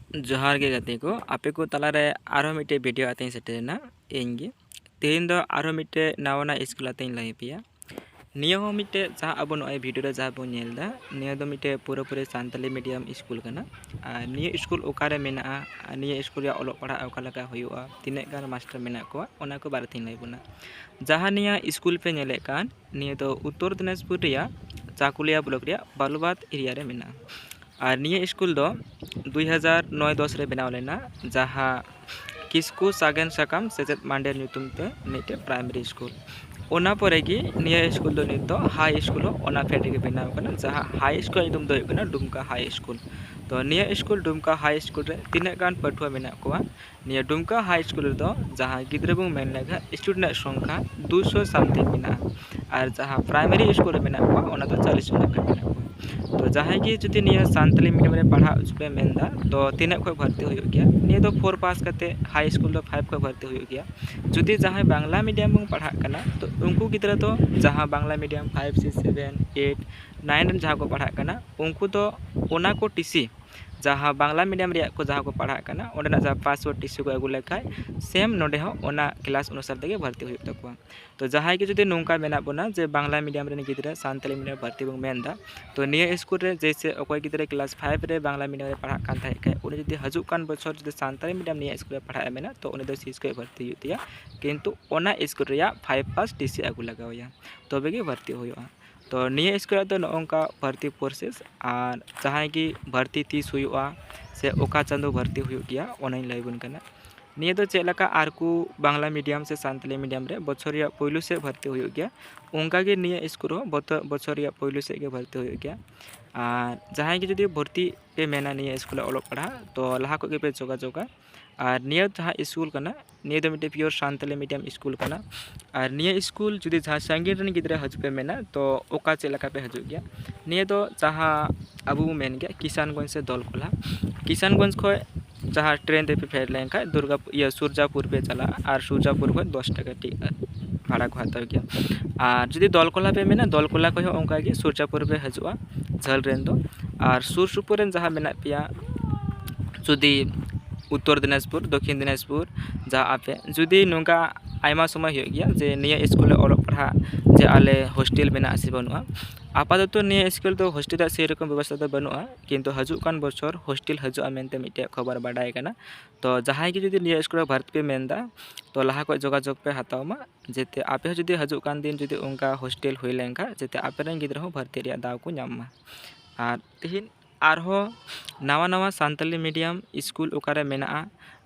जोहार गे गति को आपे को तलारे आरो मिटे वीडियो आते सेटेना इंगे तेन दो आरो मिटे नावना स्कूल आते लाई पिया नियो हो मिटे जहाँ अब नॉय वीडियो रे जहाँ बो नेलदा नियो दो मिटे पूरे सानताली मीडियम स्कूल कना नियो स्कूल ओकारे मेना नियो स्कूल या ओलो पढ़ा ओका लगा हुयुआ तिने गान मास्टर मेना को ओना को बारे थिन लाई बुना जहाँ निया स्कूल पे नेले कान नियो दो उत्तर दिनाजपुर रिया चाकुलिया ब्लॉक रिया बालुबाद एरिया रे मेना और निया स्कूल दो 2009-10 रे बनाव लेना जहाँ किसकु सागेन साकाम सेचेद मांडेर ᱧᱩᱛᱩᱢ ते मिटे प्राइमरी स्कूल ओना परे गी निया स्कूल दो नित हाई स्कूल ओना फेटे के बनाव कना जहाँ हाई स्कूल ᱧᱩᱛᱩᱢ दो कना डुमका हाई स्कूल तो निया स्कूल डुमका हाई स्कूल रे तिने गान पठुआ मेना कोआ निया डुमका हाई स्कूल दो जहाँ गिद्रा बुं मेन लगा स्टूडेंट संख्या 200 समथिंग मेना और जहाँ प्राइमरी स्कूल मेना कोआ ओना दो 40 मेना कोआ तो जहाँ की जुदी निया सानताली मीडियम रे पढ़ा उसपे मेनदा तो तीन खो भर्ती हो गया निया दो 4 पास करते हाई स्कूल दो 5 खो भर्ती हो गया जुदी जहाँ बांग्ला मीडियम में पढ़ा करना तो उनको गिद्रा तो जहाँ बांग्ला मीडियम 5 6 7 8 9 जहाँ को पढ़ा करना उनको तो ओना को टीसी जहाँ बांग्ला मीडियम रे को जहाँ को पढ़ा करना ओडना जहाँ पासवर्ड टीसी को अगु लेखाय सेम नोडे हो ओना क्लास अनुसार तेगे भर्ती हो तकवा तो जहाँ की जुदी नोंका मेना बोना जे बांग्ला मीडियम रे गिद्रा सानताली मीडियम भर्ती बंग मेनदा तो निया स्कूल रे जैसे अकोय गिद्रा क्लास 5 रे बांग्ला मीडियम रे पढ़ा कान थाय खाय उनी जुदी हजु कान बछर जुदी सानताली मीडियम निया स्कूल रे पढ़ा मेना तो उनी दो सीस को भर्ती होतिया किंतु ओना स्कूल रे 5 पास टीसी अगु लगावया तबे गे भर्ती होया तो निया स्कूल दो नोंका भर्ती प्रोसेस और जहाँ की भर्ती तीस हुआ से ओका चांदो भर्ती हुई गया ओना लाइबन कना निया दो चेलका आरकू बांग्ला मीडियम से सानताली मीडियम रे बछरिया पहिलु से भर्ती हुई गया उनका के निया स्कूल बछरिया पहिलु से के भर्ती हुई गया और जहाँ की जुदी भर्ती पे मेना निया स्कूल ओलो पढ़ा तो लहा को के पे जोगा और निया जहाँ स्कूल कना निया दो मिटे प्योर सानताली मीडियम स्कूल कना और निया स्कूल जुदी जहाँ संगीन रन गिद्रा हजु पे मेना तो ओका चेलका पे हजु गया निया दो जहाँ अबू मेन गया किसानगंज से दौलखोला किसानगंज खो जहाँ ट्रेन ते पे फेर लेंखा दुर्गा या सूरजापुर पे चला और सूरजापुर को 10 टका भाड़ा को हाथ गया और जुदी दौलखोला पे मेना दौलखोला को उनका के सूरजापुर पे हजुआ झल रेन दो और सुर सुपुर जहाँ मेना पिया जुदी उत्तर दिनाजपुर दक्षिण दिनाजपुर जहाँ आपे जुदी नोंका आयमा समय हो गया जे निया स्कूल ओलो पढ़ा जे आले हॉस्टल मेना आसे बनुआ आपातत निया स्कूल तो हॉस्टल से रकम व्यवस्था तो बनुआ किंतु हजू कान बछर हॉस्टल हजूआ मेनते मिटे खबर बाडाय कना तो जहाँ की जुदी निया स्कूल भर्ती पे मेनदा तो लहा को जोगाजोग पे हतावमा जेते आपे जुदी हजू कान दिन जुदी उनका हॉस्टल हुई लेंखा जेते आपे रन गिद्रा हो भर्ती रिया दाव को ᱧᱟᱢ और तिहिन आरहो नवा सानताली मीडियम स्कूल ओकारे मेना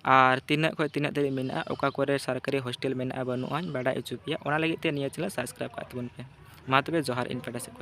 और तीन खो तीन धरी मेना ओका कोरे सरकारी हॉस्टल मेना बनुआ बाडा उचुपिया ओना लगे ते निया चैनल सब्सक्राइब का तबन पे मा तबे जोहार इन पेटा से